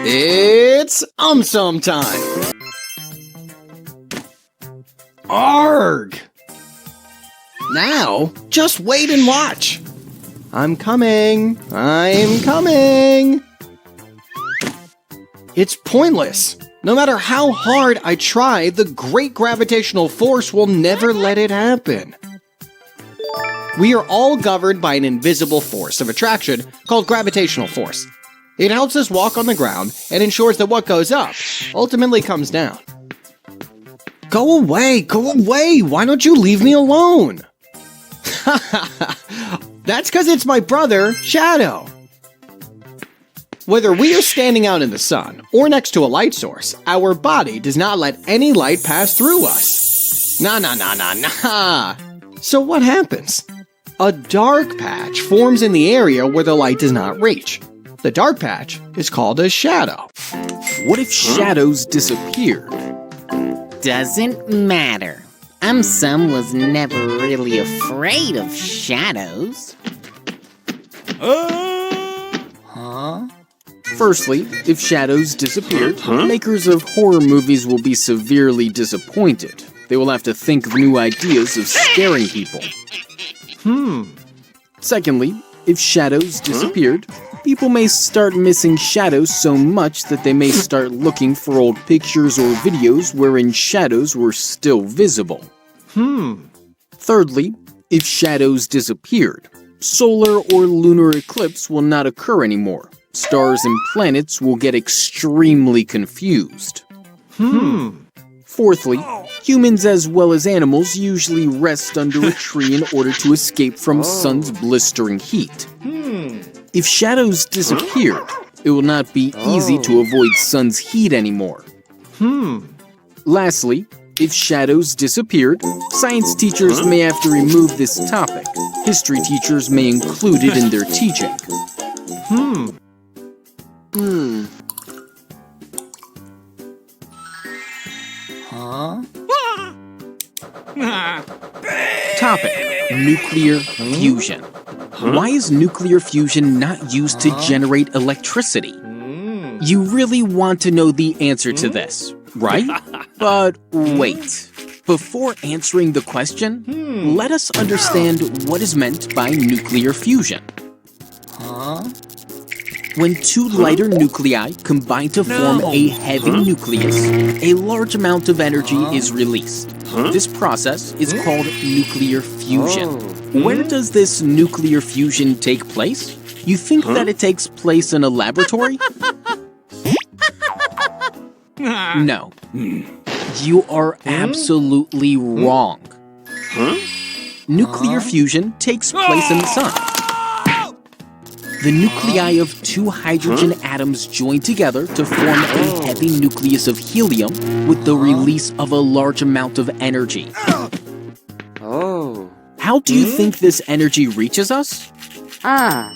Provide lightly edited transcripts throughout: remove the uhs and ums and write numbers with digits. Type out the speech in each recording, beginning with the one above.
It's Sum time! Arg! Now, just wait and watch! I'm coming! It's pointless! No matter how hard I try, the great gravitational force will never let it happen. We are all governed by an invisible force of attraction called gravitational force. It helps us walk on the ground and ensures that what goes up ultimately comes down. Go away! Why don't you leave me alone? That's because it's my brother, Shadow. Whether we are standing out in the sun or next to a light source, our body does not let any light pass through us. Nah. So what happens? A dark patch forms in the area where the light does not reach. The dark patch is called a shadow. What if shadows disappeared? Doesn't matter. Sum was never really afraid of shadows. Firstly, if shadows disappeared, makers of horror movies will be severely disappointed. They will have to think of new ideas of scaring people. Secondly, if shadows disappeared, people may start missing shadows so much that they may start looking for old pictures or videos wherein shadows were still visible. Thirdly, if shadows disappeared, solar or lunar eclipse will not occur anymore. Stars and planets will get extremely confused. Fourthly, humans as well as animals usually rest under a tree in order to escape from sun's blistering heat. If shadows disappeared, it will not be easy to avoid sun's heat anymore. Lastly, if shadows disappeared, science teachers may have to remove this topic. History teachers may include it in their teaching. Topic: nuclear fusion. Why is nuclear fusion not used to generate electricity? You really want to know the answer to this, right? But wait. Before answering the question, let us understand what is meant by nuclear fusion. When two lighter nuclei combine to form a heavy nucleus, a large amount of energy is released. This process is called nuclear fusion. Where does this nuclear fusion take place? You think that it takes place in a laboratory? No. You are absolutely wrong. Nuclear fusion takes place in the sun. The nuclei of two hydrogen atoms join together to form a heavy nucleus of helium with the release of a large amount of energy. How do you think this energy reaches us? Nah.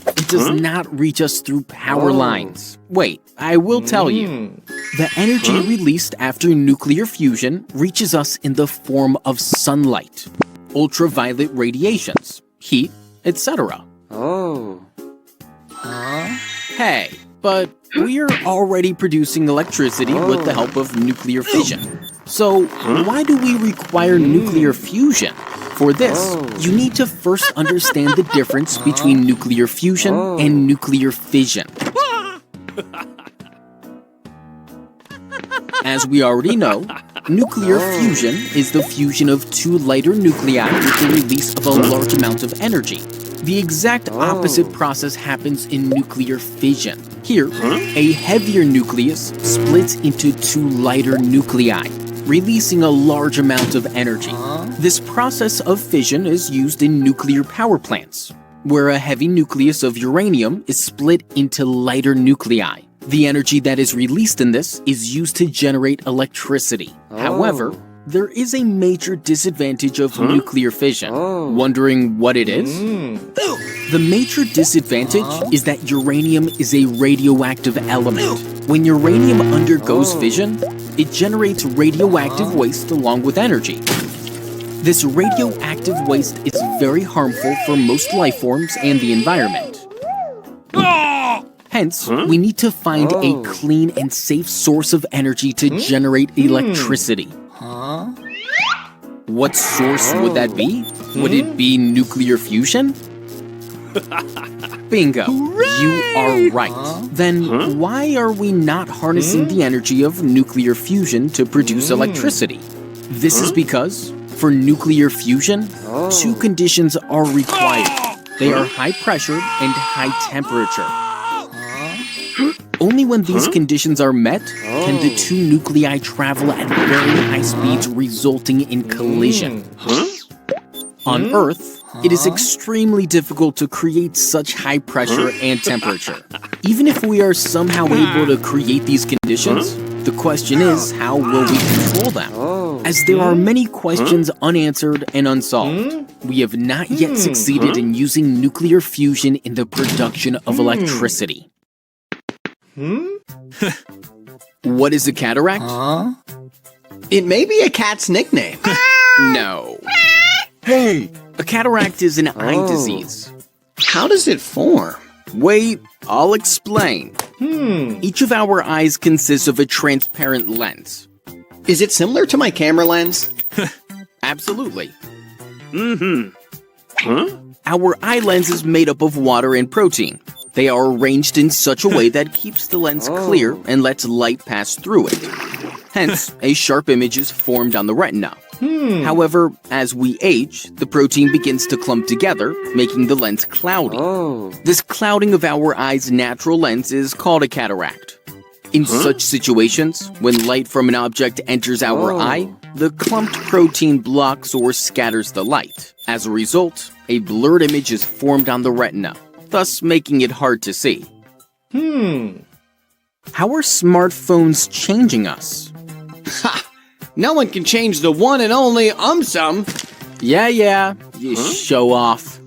It does not reach us through power lines. Wait, I will tell you. The energy released after nuclear fusion reaches us in the form of sunlight, ultraviolet radiations, heat, etc. Hey, but we're already producing electricity with the help of nuclear fission. So why do we require nuclear fusion? For this, you need to first understand the difference between nuclear fusion and nuclear fission. As we already know, nuclear fusion is the fusion of two lighter nuclei with the release of a large amount of energy. The exact opposite process happens in nuclear fission. Here, a heavier nucleus splits into two lighter nuclei, releasing a large amount of energy. This process of fission is used in nuclear power plants, where a heavy nucleus of uranium is split into lighter nuclei. The energy that is released in this is used to generate electricity. However, there is a major disadvantage of nuclear fission. Wondering what it is? The major disadvantage is that uranium is a radioactive element. When uranium undergoes fission, it generates radioactive waste along with energy. This radioactive waste is very harmful for most life forms and the environment. Hence, we need to find a clean and safe source of energy to generate electricity. What source would that be? Would it be nuclear fusion? Bingo, you are right. Then why are we not harnessing the energy of nuclear fusion to produce electricity? This is because, for nuclear fusion, two conditions are required. They are high pressure and high temperature. Only when these conditions are met can the two nuclei travel at very high speeds, resulting in collision. On Earth, it is extremely difficult to create such high pressure and temperature. Even if we are somehow able to create these conditions, the question is, how will we control them? As there are many questions unanswered and unsolved, we have not yet succeeded in using nuclear fusion in the production of electricity. What is a cataract? It may be a cat's nickname. No. Hey! A cataract is an eye disease. How does it form? Wait, I'll explain. Each of our eyes consists of a transparent lens. Is it similar to my camera lens? Absolutely. Our eye lens is made up of water and protein. They are arranged in such a way that keeps the lens clear and lets light pass through it. Hence, a sharp image is formed on the retina. However, as we age, the protein begins to clump together, making the lens cloudy. This clouding of our eye's natural lens is called a cataract. In such situations, when light from an object enters our eye, the clumped protein blocks or scatters the light. As a result, a blurred image is formed on the retina, thus making it hard to see. How are smartphones changing us? Ha! No one can change the one and only some. Yeah, you show off.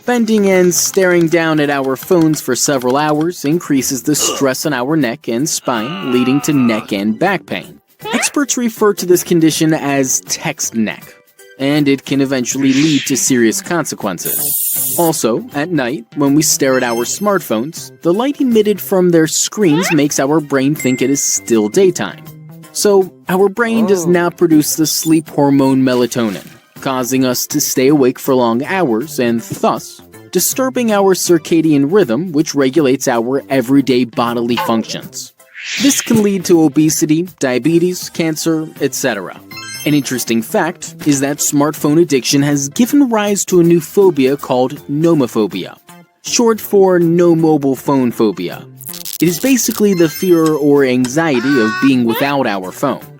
Bending and staring down at our phones for several hours increases the stress on our neck and spine, leading to neck and back pain. Experts refer to this condition as text neck, and it can eventually lead to serious consequences. Also, at night, when we stare at our smartphones, the light emitted from their screens makes our brain think it is still daytime. So, our brain does not produce the sleep hormone melatonin, causing us to stay awake for long hours and thus disturbing our circadian rhythm, which regulates our everyday bodily functions. This can lead to obesity, diabetes, cancer, etc. An interesting fact is that smartphone addiction has given rise to a new phobia called nomophobia, short for no mobile phone phobia. It is basically the fear or anxiety of being without our phone.